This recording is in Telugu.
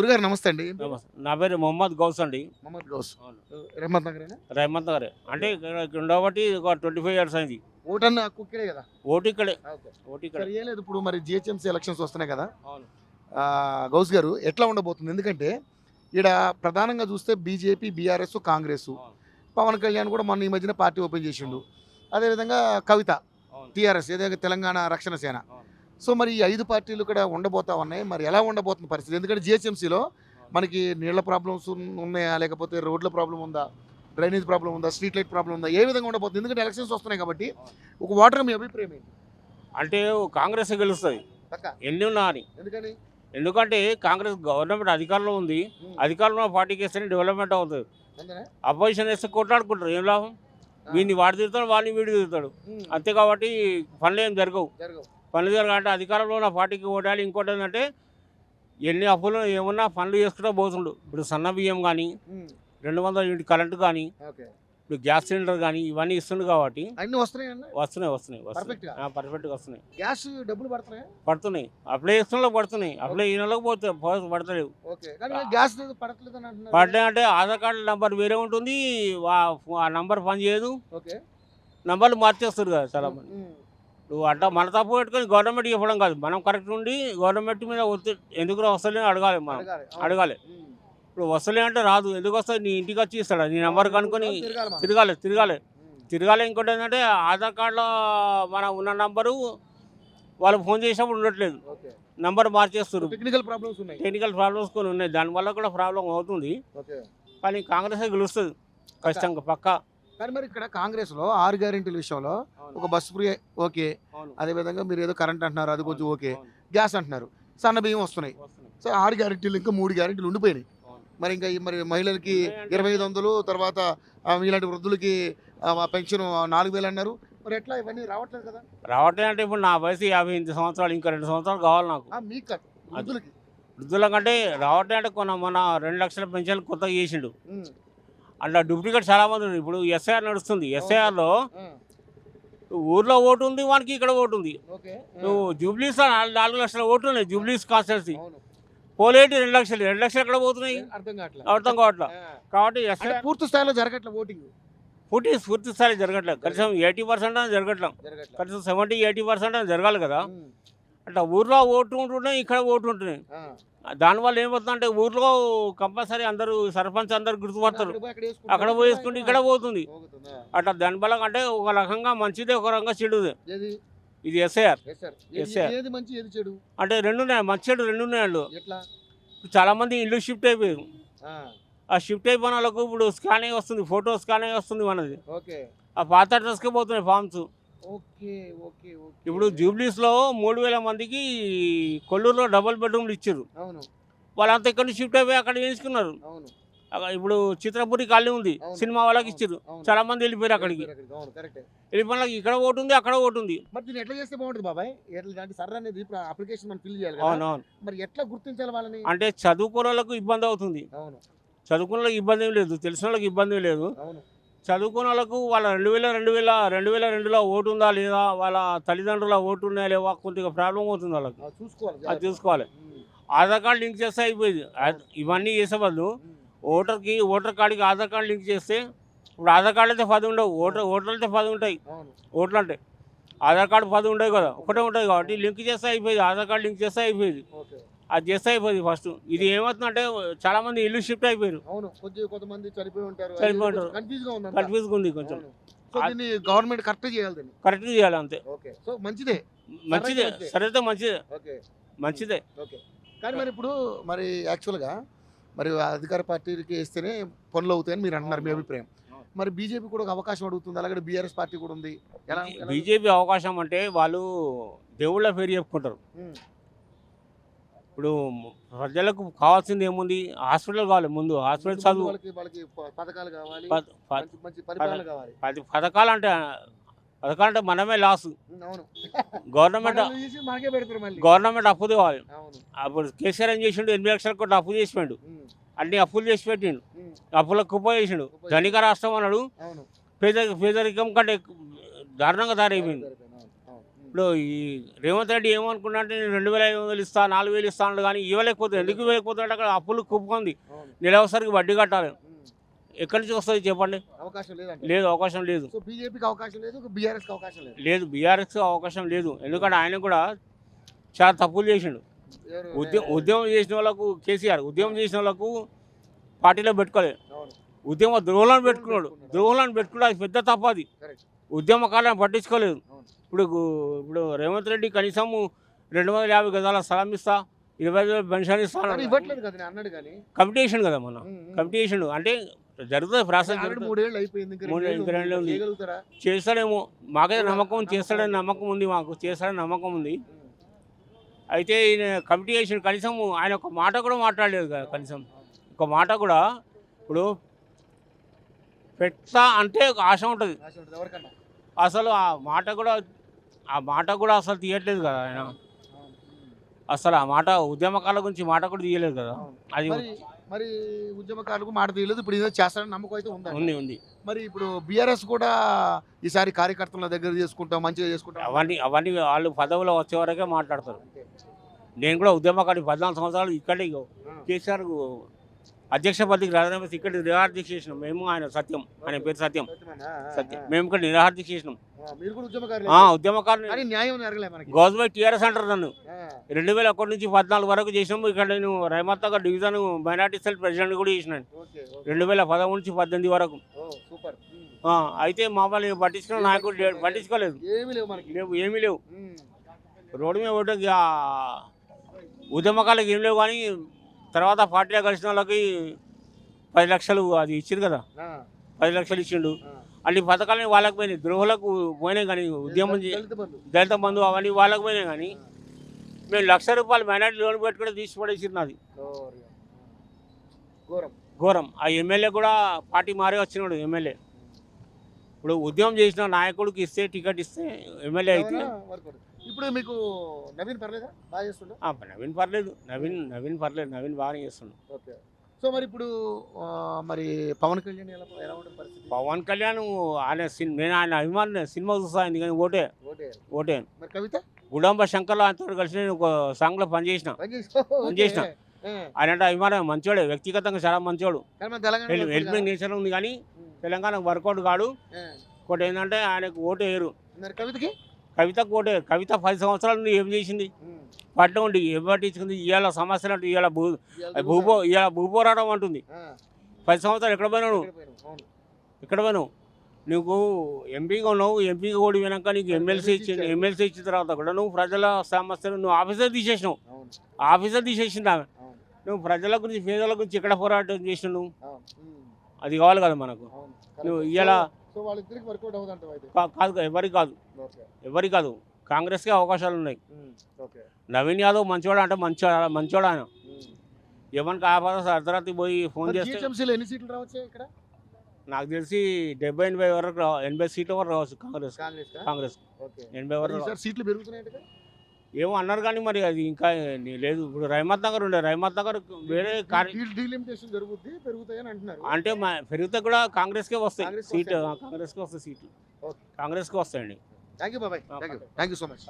గురుగారు నమస్తే అండి. నమస్తే. నా పేరు మొహమ్మద్ గౌస్ అండి. మొహమ్మద్ గౌస్. అవును. రెహమత్ నగరేనా? రహమత్ నగర్ అంటే ఇక్కడ ఉండబట్టి ఒక 25 ఇయర్స్ అయింది. ఓటన్న హక్కు ఇక్కడే కదా? ఓటు ఇక్కడే. ఓకే. ఓటు ఇక్కడే. సరే, ఏం లేదు, ఇప్పుడు మరి జిహెచ్ఎంసీ ఎలక్షన్స్ వస్తున్నాయి కదా, అవును. గౌస్ గారు ఎట్లా ఉండబోతుంది? ఎందుకంటే ఇక్కడ ప్రధానంగా చూస్తే బీజేపీ, బీఆర్ఎస్, కాంగ్రెస్, అవును. పవన్ కళ్యాణ్ కూడా మొన్న ఈ మధ్యన పార్టీ ఓపెన్ చేసిండు. అదేవిధంగా కవిత అవును. టీఆర్ఎస్, ఏదైతే తెలంగాణ రక్షణ సేన. అవును. సో మరి ఈ 5 పార్టీలు ఇక్కడ ఉండబోతా ఉన్నాయి. మరి ఎలా ఉండబోతుంది పరిస్థితి? ఎందుకంటే జిహెచ్ఎంసీలో మనకి నీళ్ల ప్రాబ్లమ్స్ ఉన్నాయా, లేకపోతే రోడ్ల ప్రాబ్లం ఉందా, డ్రైనేజ్ ప్రాబ్లం ఉందా, స్ట్రీట్ లైట్ ప్రాబ్లం ఉందా, ఏ విధంగా ఉండబోతుంది? ఎందుకంటే ఎలక్షన్స్ వస్తున్నాయి కాబట్టి ఒక ఓటర్ మీ అభిప్రాయం ఏంటి? అంటే కాంగ్రెస్ గెలుస్తుంది పక్కా. ఎన్ని ఉన్నా అని. ఎందుకని? ఎందుకంటే కాంగ్రెస్ గవర్నమెంట్ అధికారంలో ఉంది. అధికారంలో ఉన్న పార్టీకి వేస్తేనే డెవలప్మెంట్ అవుతుంది. అందుకనే? అపోజిషన్ వేస్తే కొట్లాడుకుంటారు, ఏం లాభం? వీడిని వాడు తిరుగుతాడు, వాడిని వీడు తిరుగుతాడు. ఉమ్. అంతే కాబట్టి పనులు ఏం జరగవు. జరగవు. పనులు జరగాలంటే అధికారంలో ఉన్న పార్టీకి ఓటాలి. ఇంకోటి ఏంటంటే ఎన్ని అప్పులు ఏమన్నా పనులు చేసుకుంటూ పోతుండు. ఇప్పుడు సన్న బియ్యం కానీ, ఉమ్. 200 యూనిట్ కరెంటు కానీ, ఓకే. ఇప్పుడు గ్యాస్ సిలిండర్ కానీ ఇవన్నీ ఇస్తుంది కాబట్టి అన్ని వస్తున్నాయన్నా? వస్తున్నాయి Perfect గా? పర్ఫెక్ట్గా వస్తున్నాయి. గ్యాస్ డబ్బులు పడుతున్నాయా? పడుతున్నాయి. అప్లై చేస్తున్న పడుతున్నాయి. అప్లై ఈ నెలకు పడతలేవు. ఓకే. కానీ గ్యాస్ పడట్లేదు అని అంటున్నారు. పడ్డాయి అంటే ఆధార్ కార్డు నంబర్ వేరే ఉంటుంది, ఆ నంబర్ పని చేయదు. ఓకే. నంబర్లు మార్చేస్తారు కదా చాలా మంది. ఉమ్. నువ్వు అట్లా మన తప్పు పెట్టుకొని గవర్నమెంట్ చెప్పడం కాదు, మనం కరెక్ట్ ఉండి గవర్నమెంట్ మీద ఒత్తిడి ఎందుకు వస్తలేని అడగాలి. మనం అడగాలి. అడగాలి. ఉమ్. ఇప్పుడు వస్తలే అంటే రాదు, ఎందుకు వస్తుంది? నీ ఇంటికి వచ్చి ఇస్తాడు, నీ నెంబర్ కనుక్కొని తిరగాలి మనం. తిరగాలి. ఉమ్. తిరగాలి. ఇంకోటి ఏంటంటే ఆధార్ కార్డులో మనం ఉన్న నంబరు వాళ్ళు ఫోన్ చేసినప్పుడు ఉండట్లేదు, ఓకే. నంబర్ మార్చేస్తారు. టెక్నికల్ ప్రాబ్లమ్స్ ఉన్నాయి. టెక్నికల్ ప్రాబ్లమ్స్ కొన్ని ఉన్నాయి, దానివల్ల కూడా ప్రాబ్లం అవుతుంది. ఓకే. కానీ కాంగ్రెస్ గెలుస్తుంది ఖచ్చితంగా, పక్కా. కానీ మరి ఇక్కడ కాంగ్రెస్ లో 6 గ్యారెంటీల విషయంలో ఒక బస్సు ఫ్రీ ఓకే, అవును. అదే విధంగా మీరు ఏదో కరెంట్ అంటున్నారు, అది కొంచెం ఓకే, అవును. గ్యాస్ అంటున్నారు, సన్న బియ్యం వస్తున్నాయి. సో 6 గ్యారెంటీలు ఇంకా 3 గ్యారెంటీలు ఉండిపోయినాయి. అవును. మరి ఇంకా మరి మహిళలకి ఉన్నాయంటే 2500, తర్వాత ఇలాంటి వృద్ధులకి పెన్షన్ 4000 అన్నారు. మరి ఎట్లా ఇవన్నీ రావట్లేదు కదా? రావట్లేదు అంటే ఇప్పుడు నా వయసు 58 సంవత్సరాలు, ఇంకా 2 సంవత్సరాలు కావాలి నాకు. మీకు కాదు, వృద్ధులకి. వృద్ధుల కంటే రావట్లేదు అంటే మన 2 లక్షల పెన్షన్ కొత్తగా చేసిండు. ఉమ్. అట్లా డూప్లికేట్ చాలా మంది ఉన్నారు. ఇప్పుడు ఎస్ఐఆర్ నడుస్తుంది. ఎస్ఐఆర్లో ఆ. ఊర్లో ఓటు ఉంది, వానికి ఇక్కడ ఓటు ఉంది. ఓకే. నువ్వు జూబ్లీస్ 4 లక్షల ఓట్లు ఉన్నాయి, జూబ్లీస్ కాన్స్టిట్యున్సీ. అవును. పోలేటి 2 లక్షలు ఎక్కడ పోతున్నాయి? అర్థం కావట్లేదు. అర్థం కావట్లా. ఆ. అంటే కాబట్టి ఎస్ఐఆర్ పూర్తి స్థాయిలో జరగట్లేదు ఓటింగ్. పూర్తి స్థాయి జరగట్లేదు. కనీసం 80% అని జరగట్లేదు. జరగట్లేదు. కనీసం 70-80% అని జరగాలి కదా. ఉమ్. అట్లా ఊర్లో ఓటు ఉంటున్నాయి, ఇక్కడ ఓటు ఉంటున్నాయి. ఆ. దానివల్ల ఏమవుతుందంటే ఊర్లో కంపల్సరీ అందరూ సర్పంచ్ అందరు గుర్తుపడతారు, అక్కడ పోయేసుకుంటే ఇక్కడ పోతుంది. పోతుందా? అట్లా దానివల్ల అంటే ఒక రకంగా మంచిదే, ఒక రకంగా చెడుదే. ఏది? ఇది SIR. Yes, sir. Yes, sir. ఏది మంచి ఏది చెడు? అంటే 2 ఉన్నాయి, మంచి చెడు 2 ఉన్నాయి. వాళ్ళు ఎట్లా? చాలా మంది ఇల్లు షిఫ్ట్ అయిపోయారు. ఆ. ఆ షిఫ్ట్ అయిపోయిన వాళ్ళకు ఇప్పుడు స్కానింగ్ వస్తుంది, ఫోటో స్కానింగ్ వస్తుంది మనది. ఓకే. ఆ పాత అడ్రస్కే పోతున్నాయి ఫామ్స్. ఓకే. ఓకే. ఓకే. ఇప్పుడు జూబ్లీస్లో 3000 మందికి కొల్లూరులో డబుల్ బెడ్రూమ్లు ఇచ్చారు. అవును. వాళ్ళంతా ఇక్కడ నుంచి షిఫ్ట్ అయిపోయి అక్కడ వేసుకున్నారు. అవును. ఇప్పుడు చిత్రపురి కాలనీ ఉంది, అవును. సినిమా వాళ్ళకి ఇచ్చారు. అవును. చాలా మంది వెళ్ళిపోయారు అక్కడికి. అవును, కరెక్టే. వెళ్ళిపోయిన ఇక్కడ ఓటు ఉంది, అక్కడ ఓటు ఉంది. మరి దీన్ని ఎట్లా చేస్తే బాగుంటుంది బాబాయ్? ఇలాంటి సర్ర అనేది ఇప్పుడు అప్లికేషన్ మనం ఫిల్ చేయాలి కదా? అవునవును. మరి ఎట్లా గుర్తించాలి వాళ్ళని? అంటే చదువుకున్న వాళ్ళకు ఇబ్బంది అవుతుంది. అవును. చదువుకున్న వాళ్ళకి ఇబ్బంది ఏం లేదు, తెలిసిన వాళ్ళకి ఇబ్బంది ఏం లేదు. అవును. చదువుకున్న వాళ్ళకు వాళ్ళ 2002లో ఓటు ఉందా లేదా, వాళ్ళ తల్లిదండ్రుల ఓటు ఉన్నాయా లేవా, కొద్దిగా ప్రాబ్లం అవుతుంది వాళ్ళకి. అది చూసుకోవాలి. అది చూసుకోవాలి. ఉమ్. ఆధార్ కార్డు లింక్ చేస్తే అయిపోయింది. ఇవన్నీ చేసే బదులు ఉమ్. ఓటర్ కార్డుకి ఆధార్ కార్డు లింక్ చేస్తే, ఇప్పుడు ఆధార్ కార్డు అయితే 10 ఉండవు, ఓట్లు అయితే 10 ఉంటాయి. అవును. ఓట్లు అంటే ఆధార్ కార్డు 10 ఉండవు కదా, ఒకటే ఉంటుంది కాబట్టి లింక్ చేస్తే అయిపోయింది. ఆధార్ కార్డు లింక్ చేస్తే అయిపోయింది. ఓకే. అది చేస్తే అయిపోయింది ఫస్ట్. ఇది ఏమవుతుందంటే చాలా మంది ఇల్లు షిఫ్ట్ అయిపోయారు, అవును. కొంతమంది చనిపోయి ఉంటారు. కన్ఫ్యూజ్ గా ఉంది. కన్ఫ్యూజ్గా ఉంది కొంచెం. సో దీన్ని గవర్నమెంట్ కరెక్ట్ చేయాలి దీన్ని. కరెక్ట్గా చేయాలి అంతే. ఓకే. సో మంచిదే. మంచిదే, సరైతే మంచిదే. ఓకే. మంచిదే. ఓకే. కానీ మరి ఇప్పుడు మరి యాక్చువల్గా మరి అధికార పార్టీకి వేస్తేనే పనులు అవుతాయని మీరు అంటున్నారు, మీ అభిప్రాయం. మరి బీజేపీ కూడా ఒక అవకాశం అడుగుతుంది, అలాగే బీఆర్ఎస్ పార్టీ కూడా ఉంది. ఎలా? బీజేపీ అవకాశం అంటే వాళ్ళు దేవుళ్ళ పేరు చెప్పుకుంటారు. ఉమ్. ఇప్పుడు ప్రజలకు కావాల్సింది ఏముంది? హాస్పిటల్ కావాలి ముందు, హాస్పిటల్ చదువు, వాళ్ళకి పథకాలు కావాలి, ప- మంచి పరిపాలన కావాలి. పథకాలు అంటే మనమే లాసు. అవును. గవర్నమెంట్ మనల్ని తీసి మనకే పెడతారు మళ్ళీ. గవర్నమెంట్ అప్పు తేవాలి. అవును. అప్పుడు కేసీఆర్ ఏం చేసిండు? 8 లక్షల కోట్లు అప్పు చేసి పెట్టు, ఉమ్. అన్ని అప్పులు చేసి పెట్టిండు, ఉమ్. అప్పులకు కుప్ప చేసిండు. ధనిక రాష్ట్రం అన్నాడు, అవును. పేదరికం కంటే దారుణంగా దారైపోయింది. అవును. అవును. ఇప్పుడు ఈ రేవంత్ రెడ్డి ఏమనుకున్నా అంటే నేను 2,500 ఇస్తా 4,000 ఇస్తా అన్నాడు కానీ ఇవ్వలేకపోతుంది. ఎందుకు ఇవ్వలేకపోతున్నాడు? అక్కడ అప్పులు కుప్పుకుంది, నెలవసరికి వడ్డీ కట్టాలి. ఎక్కడి నుంచి వస్తుంది చెప్పండి? అవకాశం లేదంట. లేదు, అవకాశం లేదు. సో బీజేపీకి అవకాశం లేదు, బీఆర్ఎస్కి అవకాశం లేదు. లేదు, బీఆర్ఎస్కి అవకాశం లేదు. ఎందుకంటే ఆయన కూడా చాలా తప్పులు చేసిండు. ఉద్యమం చేసిన వాళ్ళకు కేసీఆర్ ఉద్యమం చేసిన వాళ్ళకు పార్టీలో పెట్టుకోలేదు. అవును. ఉద్యమ ద్రోహులను పెట్టుకున్నాడు. ద్రోహులను పెట్టుకున్నాడు, అది పెద్ద తప్పు. అది కరెక్ట్. ఉద్యమకాలను పట్టించుకోలేదు. అవును. ఇప్పుడు రేవంత్ రెడ్డి కనీసం 250 గజాల స్థలం ఇస్తా, 20,000 పెన్షన్ ఇస్తా కానీ ఇవ్వట్లేదు కదా, నేను అన్నాడు కానీ. కమిటీ కదా మన కమిటీ అంటే జరుగుతుంది ప్రాసెస్. ఆల్రెడీ 3 ఏళ్ళు అయిపోయింది, ఇంకా 3 2 ఏళ్ళు ఉంది. చేయగలుగుతారా? చేస్తాడేమో, మాకైతే నమ్మకం, చేస్తాడని నమ్మకం ఉంది, మాకు చేస్తాడని నమ్మకం ఉంది. అయితే ఈయన కమిటీ చేసిన కనీసం ఆయన ఒక మాట కూడా మాట్లాడలేదు కదా. కనీసం ఒక మాట కూడా. ఇప్పుడు పెడతా అంటే ఒక ఆశ ఉంటుంది, ఆశ ఉంటుంది ఎవరికన్నా. అసలు ఆ మాట కూడా అసలు తీయట్లేదు కదా ఆయన. అసలు ఆ మాట ఉద్యమకాల గురించి మాట కూడా తీయలేదు కదా. అది మరి ఉద్యమకారులకు మాట తీయలేదు, ఇప్పుడు ఏదో చేస్తారని నమ్మకం అయితే ఉంది ఉంది. మరి ఇప్పుడు బీఆర్ఎస్ కూడా ఈసారి కార్యకర్తల దగ్గర చేసుకుంటాం, మంచిగా చేసుకుంటాం. అవన్నీ వాళ్ళు పదవిలో వచ్చే వరకే మాట్లాడతారు. నేను కూడా ఉద్యమకారి 14 సంవత్సరాలు ఇక్కడే కేసీఆర్ అధ్యక్ష పదవికి రాజీనామా ఇక్కడ నిరాహారదీక్ష చేసినాం మేము. ఆయన పేరు సత్యం. మేము ఇక్కడ నిరాహారదీక్ష చేసినాం. ఉద్యమకారుని గవర్నమెంట్ టీఆర్ఎస్ అంటారు నన్ను. 2001 నుంచి 14 వరకు చేసినాము. ఇక్కడ నేను రైమత్నగర్ డివిజన్ మైనార్టీ సెల్ ప్రెసిడెంట్ కూడా చేసినాను 2013 నుంచి 18 వరకు. అయితే మమ్మల్ని పట్టించుకున్న నాయకుడు పట్టించుకోలేదు, ఏమీ లేవు. రోడ్డు మీద ఒకటి ఉద్యమకాలకు ఏం లేవు. కానీ తర్వాత పార్టీలో కలిసిన వాళ్ళకి 10 లక్షలు అది ఇచ్చిండు కదా, 10 లక్షలు ఇచ్చిండు. అన్ని పథకాలని వాళ్ళకి పోయినాయి, ద్రోహులకు పోయినాయి. కానీ ఉద్యమం దళిత బంధు అవన్నీ వాళ్ళకి పోయినాయి. కానీ మేము ₹1,00,000 మైనార్టీ లోన్ పెట్టుకుంటే తీసి పడేసింది. అది ఘోరం. ఆ ఎమ్మెల్యే కూడా పార్టీ మారే వచ్చినాడు ఎమ్మెల్యే. ఇప్పుడు ఉద్యమం చేసిన నాయకుడికి ఇస్తే టికెట్ ఇస్తే ఎమ్మెల్యే అయితే. ఇప్పుడు మీకు నవీన్ పర్లేదా? బాగా చేస్తుండే. నవీన్ పర్లేదు, నవీన్ పర్లేదు, నవీన్ బాగానే చేస్తుండు. ఓకే. సో మరి ఇప్పుడు మరి పవన్ కళ్యాణ్ ఎలా ఉంటుంది పరిస్థితి? పవన్ కళ్యాణ్ నేను ఆయన అభిమాని, సినిమా చూస్తాను కానీ ఓటే. మరి కవిత గుడాంబ శంకర్లో అంతా కలిసి నేను ఒక సాంగ్లో పనిచేసిన. ఆయన అంటే అభిమానం, మంచోడే, వ్యక్తిగతంగా చాలా మంచోడు. హెల్పింగ్ నేచర్ ఉంది కానీ తెలంగాణకు వర్కౌట్ కాడు. ఒకటి ఏంటంటే ఆయనకు ఓటు వేయరు. కవితకు ఓటే. కవిత 10 సంవత్సరాల నుండి ఏం చేసింది? పట్టణం ఉండి ఏం పట్టించుకుంది? ఇవాళ సమస్యలు అంటే ఇవాళ భూపోరాటం అంటుంది. 10 సంవత్సరాలు ఎక్కడ పోయినావు? నువ్వు ఎంపీగా ఉన్నావు, ఎంపీగా ఓడి వినాక నీకు ఎమ్మెల్సీ ఇచ్చిన తర్వాత కూడా నువ్వు ప్రజల సమస్యలు నువ్వు ఆఫీసర్ తీసేసినావు. ఆఫీసర్ తీసేసింది ఆమె. నువ్వు ప్రజల గురించి, పేదల గురించి ఎక్కడ పోరాటం చేసినావు నువ్వు? అది కావాలి కదా మనకు. నువ్వు ఇలా కాదు, ఎవరికి కాదు, కాంగ్రెస్కే అవకాశాలు ఉన్నాయి. నవీన్ యాదవ్ మంచివాడు అంటే మంచివాడు ఆయన. ఎవరికి ఆపద అర్ధరాత్రి పోయి ఫోన్ చేస్తే ఎన్ని సీట్లు రావచ్చు ఇక్కడ? నాకు తెలిసి 70-80 వరకు 80 సీట్ల వరకు రావచ్చు కాంగ్రెస్ 80 వరకు సీట్లు పెరుగుతున్నాయి ఏమో అన్నారు. కానీ మరి అది ఇంకా లేదు. ఇప్పుడు రైమత్ నగర్ వేరే పెరుగుతాయని అంటున్నారు. అంటే పెరిగితే కూడా కాంగ్రెస్కే వస్తాయి సీట్లు. కాంగ్రెస్కే వస్తాయండి. థ్యాంక్ యూ బాబాయ్, థ్యాంక్ యూ సో మచ్.